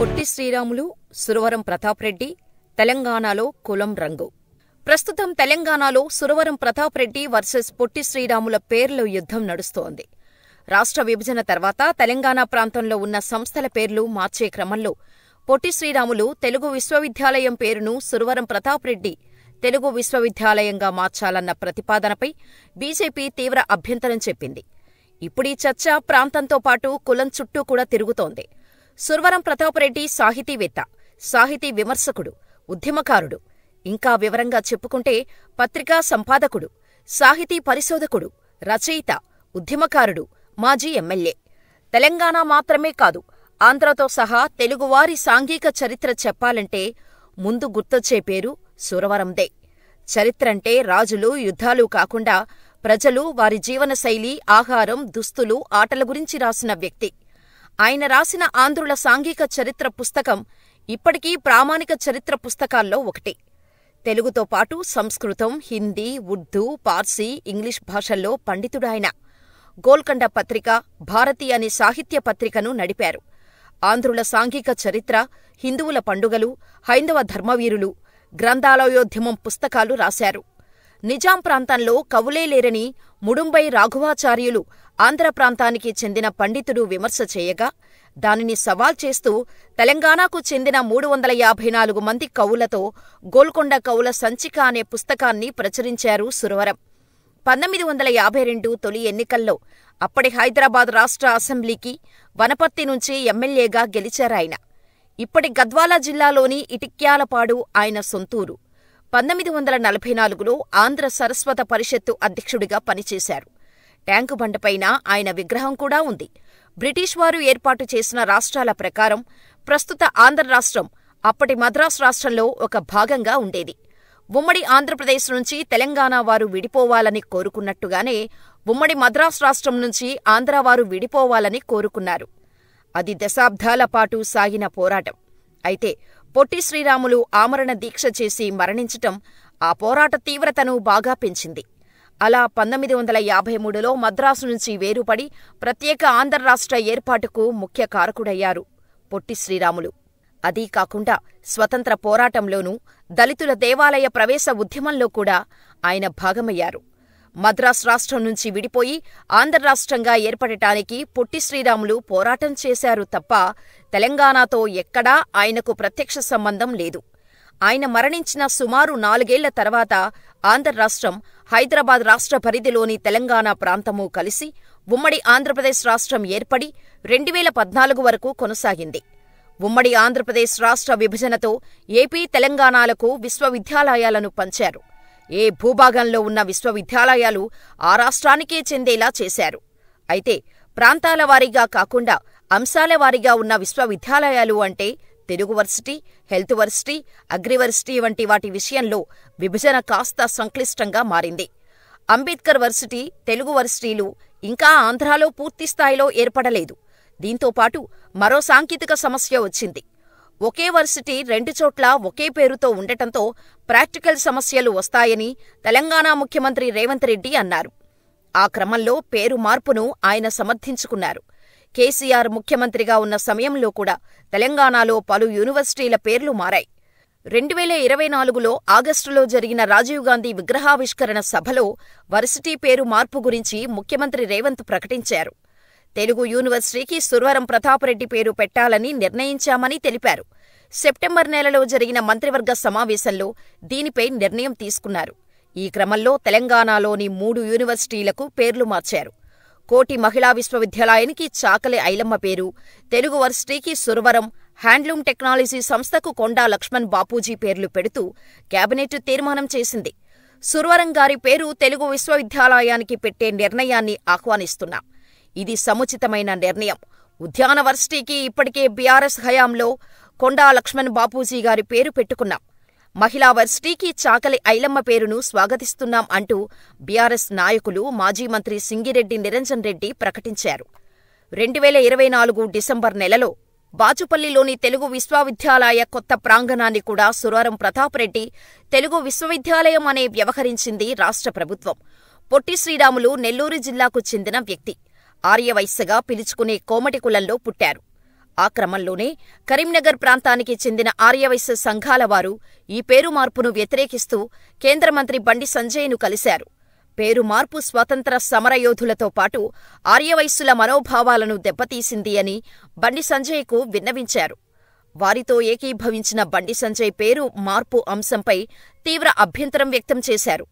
పొట్టి శ్రీరాములు, సురవరం ప్రతాప్ రెడ్డి, తెలంగాణలో కులం రంగు. ప్రస్తుతం తెలంగాణలో సురవరం ప్రతాప్ రెడ్డి వర్సెస్ పొట్టి శ్రీరాముల పేర్ల యుద్ధం నడుస్తోంది. రాష్ట్ర విభజన తర్వాత తెలంగాణ ప్రాంతంలో ఉన్న సంస్థల పేర్లు మార్చే క్రమంలో పొట్టి శ్రీరాములు తెలుగు విశ్వవిద్యాలయం పేరును సురవరం ప్రతాప్ రెడ్డి తెలుగు విశ్వవిద్యాలయంగా మార్చాలన్న ప్రతిపాదనపై బీజేపీ తీవ్ర అభ్యంతరం చెప్పింది. ఇప్పుడీ చర్చ ప్రాంతంతో పాటు కులం చుట్టూ కూడా తిరుగుతోంది. సురవరం ప్రతాప్ రెడ్డి సాహితీవేత్త, సాహితీ విమర్శకుడు, ఉద్యమకారుడు. ఇంకా వివరంగా చెప్పుకుంటే పత్రికా సంపాదకుడు, సాహితీ పరిశోధకుడు, రచయిత, ఉద్యమకారుడు, మాజీ ఎమ్మెల్యే. తెలంగాణ మాత్రమే కాదు, ఆంధ్రతో సహా తెలుగువారి సాంఘిక చరిత్ర చెప్పాలంటే ముందు గుర్తొచ్చే పేరు సురవరందే. చరిత్రంటే రాజులు, యుద్ధాలు కాకుండా ప్రజలు, వారి జీవనశైలి, ఆహారం, దుస్తులు, ఆటల గురించి రాసిన వ్యక్తి. ఆయన రాసిన ఆంధ్రుల సాంఘిక చరిత్ర పుస్తకం ఇప్పటికీ ప్రామాణిక చరిత్ర పుస్తకాల్లో ఒకటి. తెలుగుతో పాటు సంస్కృతం, హిందీ, ఉర్దూ, పార్సీ, ఇంగ్లీష్ భాషల్లో పండితుడాయన. గోల్కొండ పత్రిక, భారతి అనే సాహిత్య పత్రికను నడిపారు. ఆంధ్రుల సాంఘిక చరిత్ర, హిందువుల పండుగలు, హైందవ ధర్మవీరులు, గ్రంథాలయోద్యమం పుస్తకాలు రాశారు. నిజాం ప్రాంతంలో కవులే లేరని ముడుంబై రాఘవాచార్యులు ఆంధ్ర ప్రాంతానికి చెందిన పండితుడు విమర్శ చేయగా, దానిని సవాల్ చేస్తూ తెలంగాణకు చెందిన 354 మంది కవులతో గోల్కొండ కవుల సంచిక అనే పుస్తకాన్ని ప్రచురించారు సురవరం. 1952 తొలి ఎన్నికల్లో అప్పటి హైదరాబాద్ రాష్ట్ర అసెంబ్లీకి వనపర్తి నుంచి ఎమ్మెల్యేగా గెలిచారాయన. ఇప్పటి గద్వాల జిల్లాలోని ఇటిక్యాలపాడు ఆయన సొంతూరు. 1944లో ఆంధ్ర సరస్వత పరిషత్తు అధ్యక్షుడిగా పనిచేశారు. ట్యాంకు బండపైన ఆయన విగ్రహం కూడా ఉంది. బ్రిటిష్ వారు ఏర్పాటు చేసిన రాష్ట్రాల ప్రకారం ప్రస్తుత ఆంధ్ర రాష్ట్రం అప్పటి మద్రాసు రాష్ట్రంలో ఒక భాగంగా ఉండేది. ఉమ్మడి ఆంధ్రప్రదేశ్ నుంచి తెలంగాణ వారు విడిపోవాలని కోరుకున్నట్టుగానే ఉమ్మడి మద్రాసు రాష్ట్రం నుంచి ఆంధ్రవారు విడిపోవాలని కోరుకున్నారు. అది దశాబ్దాల పాటు సాగిన పోరాటం. అయితే పొట్టి శ్రీరాములు ఆమరణ దీక్ష చేసి మరణించటం ఆ పోరాట తీవ్రతను బాగా పెంచింది. అలా 1953లో మద్రాసు నుంచి వేరుపడి ప్రత్యేక ఆంధ్ర రాష్ట్ర ఏర్పాటుకు ముఖ్య కారకుడయ్యారు పొట్టి శ్రీరాములు. అదీ కాకుండా స్వతంత్ర పోరాటంలోనూ, దళితుల దేవాలయ ప్రవేశ ఉద్యమంలో కూడా ఆయన భాగమయ్యారు. మద్రాసు రాష్ట్రం నుంచి విడిపోయి ఆంధ్ర రాష్ట్రంగా ఏర్పడటానికి పొట్టి శ్రీరాములు పోరాటం చేశారు తప్ప తెలంగాణతో ఎక్కడా ఆయనకు ప్రత్యక్ష సంబంధం లేదు. ఆయన మరణించిన సుమారు 4 ఏళ్ల తర్వాత ఆంధ్ర రాష్ట్రం, హైదరాబాద్ రాష్ట్ర పరిధిలోని తెలంగాణ ప్రాంతమూ కలిసి ఉమ్మడి ఆంధ్రప్రదేశ్ రాష్ట్రం ఏర్పడి 2014 వరకు కొనసాగింది. ఉమ్మడి ఆంధ్రప్రదేశ్ రాష్ట్ర విభజనతో ఏపీ, తెలంగాణలకు విశ్వవిద్యాలయాలను పంచారు. ఏ భూభాగంలో ఉన్న విశ్వవిద్యాలయాలు ఆ రాష్ట్రానికే చెందేలా చేశారు. అయితే ప్రాంతాల వారీగా కాకుండా అంశాల వారీగా ఉన్న విశ్వవిద్యాలయాలు అంటే తెలుగు వర్సిటీ, హెల్త్ వర్సిటీ, అగ్రివర్సిటీ వంటి వాటి విషయంలో విభజన కాస్త సంక్లిష్టంగా మారింది. అంబేద్కర్ వర్సిటీ, తెలుగు వర్సిటీలు ఇంకా ఆంధ్రాలో పూర్తిస్థాయిలో ఏర్పడలేదు. దీంతోపాటు మరో సాంకేతిక సమస్య వచ్చింది. ఒకే వర్సిటీ 2 చోట్ల ఒకే పేరుతో ఉండటంతో ప్రాక్టికల్ సమస్యలు వస్తాయని తెలంగాణ ముఖ్యమంత్రి రేవంత్ రెడ్డి అన్నారు. ఆ క్రమంలో పేరు మార్పును ఆయన సమర్థించుకున్నారు. కేసీఆర్ ముఖ్యమంత్రిగా ఉన్న సమయంలో కూడా తెలంగాణలో పలు యూనివర్సిటీల పేర్లు మారాయి. 2024లో ఆగస్టులో జరిగిన రాజీవ్ గాంధీ విగ్రహావిష్కరణ సభలో వర్సిటీ పేరు మార్పు గురించి ముఖ్యమంత్రి రేవంత్ ప్రకటించారు. తెలుగు యూనివర్సిటీకి సురవరం ప్రతాప్ రెడ్డి పేరు పెట్టాలని నిర్ణయించామని తెలిపారు. సెప్టెంబర్ నెలలో జరిగిన మంత్రివర్గ సమావేశంలో దీనిపై నిర్ణయం తీసుకున్నారు. ఈ క్రమంలో తెలంగాణలోని 3 యూనివర్సిటీలకు పేర్లు మార్చారు. కోటి మహిళా విశ్వవిద్యాలయానికి చాకలి ఐలమ్మ పేరు, తెలుగు వర్సిటీకి సురవరం, హ్యాండ్లూమ్ టెక్నాలజీ సంస్థకు కొండా లక్ష్మణ్ బాపూజీ పేర్లు పెడుతూ కేబినెట్ తీర్మానం చేసింది. సురవరం గారి పేరు తెలుగు విశ్వవిద్యాలయానికి పెట్టే నిర్ణయాన్ని ఆహ్వానిస్తున్నాం. ఇది సముచితమైన నిర్ణయం. ఉద్యాన వర్సిటీకి ఇప్పటికే బీఆర్ఎస్ హయాంలో కొండా లక్ష్మణ్ బాపూజీ గారి పేరు పెట్టుకున్నాం. మహిళా వర్సిటీకి చాకలి ఐలమ్మ పేరును స్వాగతిస్తున్నాం అంటూ బీఆర్ఎస్ నాయకులు, మాజీ మంత్రి సింగిరెడ్డి నిరంజన్ రెడ్డి ప్రకటించారు. 2024 డిసెంబర్ నెలలో బాచుపల్లిలోని తెలుగు విశ్వవిద్యాలయ కొత్త ప్రాంగణాన్ని కూడా సురవరం ప్రతాప్ రెడ్డి తెలుగు విశ్వవిద్యాలయం అనే వ్యవహరించింది రాష్ట్ర ప్రభుత్వం. పొట్టి శ్రీరాములు నెల్లూరు జిల్లాకు చెందిన వ్యక్తి. ఆర్యవైశ్యగా పిలుచుకునే కోమటి కులంలో పుట్టారు. ఆ క్రమంలోనే కరీంనగర్ ప్రాంతానికి చెందిన ఆర్యవైశ్య సంఘాల వారు ఈ పేరు మార్పును వ్యతిరేకిస్తూ కేంద్ర మంత్రి బండి సంజయ్ను కలిశారు. పేరు మార్పు స్వాతంత్ర సమరయోధులతో పాటు ఆర్యవైశ్యుల మనోభావాలను దెబ్బతీసింది అని బండి సంజయ్కు విన్నవించారు. వారితో ఏకీభవించిన బండి సంజయ్ పేరు మార్పు అంశంపై తీవ్ర అభ్యంతరం వ్యక్తం చేశారు.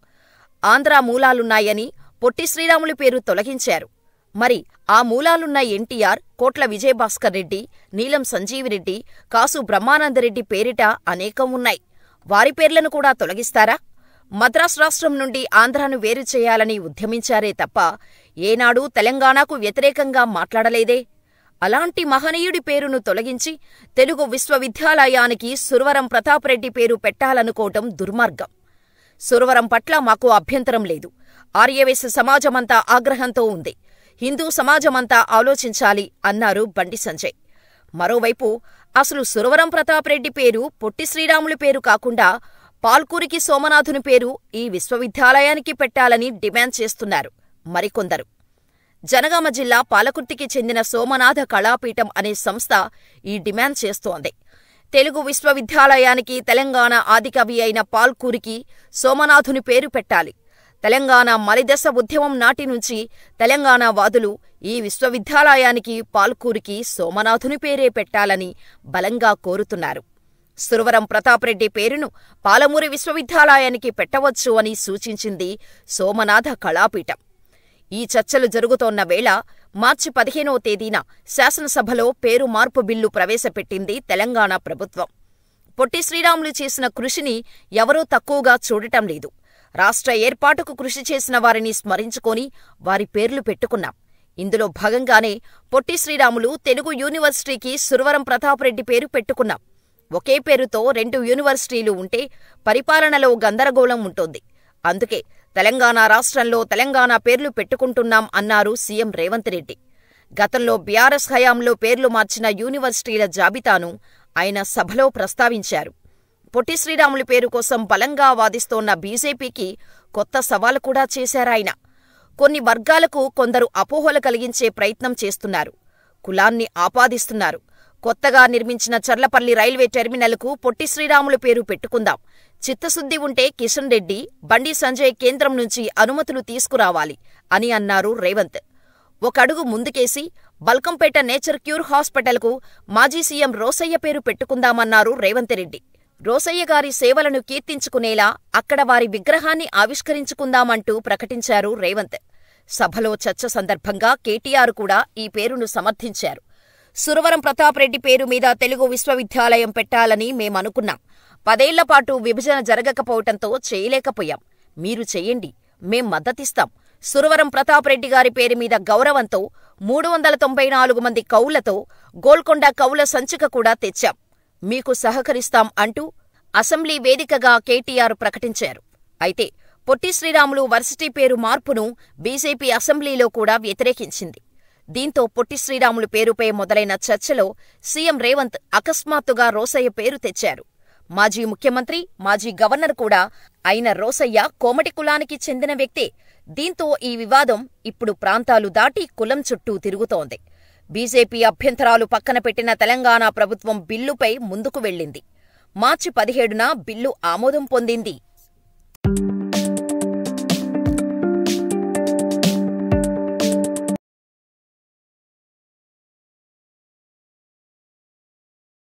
ఆంధ్రా మూలాలున్నాయని పొట్టి శ్రీరాములు పేరు తొలగించారు. మరి ఆ మూలాలున్న ఎన్టీఆర్, కోట్ల విజయభాస్కర్ రెడ్డి, నీలం సంజీవిరెడ్డి, కాసు బ్రహ్మానందరెడ్డి పేరిట అనేకం ఉన్నాయి. వారి పేర్లను కూడా తొలగిస్తారా? మద్రాసు రాష్ట్రం నుండి ఆంధ్రాను వేరు చేయాలని ఉద్యమించారే తప్ప ఏనాడూ తెలంగాణకు వ్యతిరేకంగా మాట్లాడలేదే. అలాంటి మహనీయుడి పేరును తొలగించి తెలుగు విశ్వవిద్యాలయానికి సురవరం ప్రతాపరెడ్డి పేరు పెట్టాలనుకోవటం దుర్మార్గం. సురవరం పట్ల మాకు అభ్యంతరం లేదు. ఆర్యవైశ్య సమాజమంతా ఆగ్రహంతో ఉంది. హిందూ సమాజమంతా ఆలోచించాలి అన్నారు బండి సంజయ్. మరోవైపు అసలు సురవరం ప్రతాపరెడ్డి పేరు పొట్టి శ్రీరాములు పేరు కాకుండా పాల్కూరికి సోమనాథుని పేరు ఈ విశ్వవిద్యాలయానికి పెట్టాలని డిమాండ్ చేస్తున్నారు మరికొందరు. జనగామ జిల్లా పాలకుర్తికి చెందిన సోమనాథ కళాపీఠం అనే సంస్థ ఈ డిమాండ్ చేస్తోంది. తెలుగు విశ్వవిద్యాలయానికి తెలంగాణ ఆదికవి అయిన పాల్కూరికి సోమనాథుని పేరు పెట్టాలి. తెలంగాణ మలిదశ ఉద్యమం నాటి నుంచి తెలంగాణ వాదులు ఈ విశ్వవిద్యాలయానికి పాల్కూరికి సోమనాథుని పేరే పెట్టాలని బలంగా కోరుతున్నారు. సురవరం ప్రతాపరెడ్డి పేరును పాలమూరి విశ్వవిద్యాలయానికి పెట్టవచ్చు అని సూచించింది సోమనాథ కళాపీఠం. ఈ చర్చలు జరుగుతోన్న వేళ మార్చి 15వ తేదీన శాసనసభలో పేరు మార్పు బిల్లు ప్రవేశపెట్టింది తెలంగాణ ప్రభుత్వం. పొట్టి శ్రీరాములు చేసిన కృషిని ఎవరూ తక్కువగా చూడటం లేదు. రాష్ట్ర ఏర్పాటుకు కృషి చేసిన వారిని స్మరించుకొని వారి పేర్లు పెట్టుకున్నాం. ఇందులో భాగంగానే పొట్టి శ్రీరాములు తెలుగు యూనివర్సిటీకి సురవరం ప్రతాపరెడ్డి పేరు పెట్టుకున్నాం. ఒకే పేరుతో 2 యూనివర్సిటీలు ఉంటే పరిపాలనలో గందరగోళం ఉంటుంది. అందుకే తెలంగాణ రాష్ట్రంలో తెలంగాణ పేర్లు పెట్టుకుంటున్నాం అన్నారు సీఎం రేవంత్ రెడ్డి. గతంలో బీఆర్ఎస్ హయాంలో పేర్లు మార్చిన యూనివర్సిటీల జాబితాను ఆయన సభలో ప్రస్తావించారు. పొట్టి శ్రీరాములు పేరు కోసం బలంగా వాదిస్తోన్న బీజేపీకి కొత్త సవాలు కూడా చేశారాయన. కొన్ని వర్గాలకు కొందరు అపోహలు కలిగించే ప్రయత్నం చేస్తున్నారు. కులాన్ని ఆపాదిస్తున్నారు. కొత్తగా నిర్మించిన చర్లపల్లి రైల్వే టెర్మినల్కు పొట్టి శ్రీరాములు పేరు పెట్టుకుందాం. చిత్తశుద్ధి ఉంటే కిషన్ రెడ్డి, బండి సంజయ్ కేంద్రం నుంచి అనుమతులు తీసుకురావాలి అని అన్నారు రేవంత్. ఒకడుగు ముందుకేసి బల్కంపేట నేచర్ క్యూర్ హాస్పిటల్కు మాజీ సీఎం రోసయ్య పేరు పెట్టుకుందామన్నారు రేవంత్ రెడ్డి. రోసయ్య గారి సేవలను కీర్తించుకునేలా అక్కడ వారి విగ్రహాన్ని ఆవిష్కరించుకుందామంటూ ప్రకటించారు రేవంత్. సభలో చర్చ సందర్భంగా కేటీఆర్ కూడా ఈ పేరును సమర్థించారు. సురవరం ప్రతాపరెడ్డి పేరు మీద తెలుగు విశ్వవిద్యాలయం పెట్టాలని మేమనుకున్నాం. 10 ఏళ్లపాటు విభజన జరగకపోవటంతో చేయలేకపోయాం. మీరు చెయ్యండి, మేం మద్దతిస్తాం. సురవరం ప్రతాపరెడ్డి గారి పేరు మీద గౌరవంతో 394 మంది కౌళ్లతో గోల్కొండ కౌల సంచిక కూడా తెచ్చాం. మీకు సహకరిస్తాం అంటూ అసెంబ్లీ వేదికగా కేటీఆర్ ప్రకటించారు. అయితే పొట్టి శ్రీరాములు వర్సిటీ పేరు మార్పును బీజేపీ అసెంబ్లీలో కూడా వ్యతిరేకించింది. దీంతో పొట్టి శ్రీరాములు పేరుపై మొదలైన చర్చలో సీఎం రేవంత్ అకస్మాత్తుగా రోసయ్య పేరు తెచ్చారు. మాజీ ముఖ్యమంత్రి, మాజీ గవర్నర్ కూడా అయిన రోసయ్య కోమటి కులానికి చెందిన వ్యక్తే. దీంతో ఈ వివాదం ఇప్పుడు ప్రాంతాలు దాటి కులం చుట్టూ తిరుగుతోంది. బీజేపీ అభ్యంతరాలు పక్కన పెట్టిన తెలంగాణ ప్రభుత్వం బిల్లుపై ముందుకు వెళ్లింది. మార్చి 17న బిల్లు ఆమోదం పొందింది.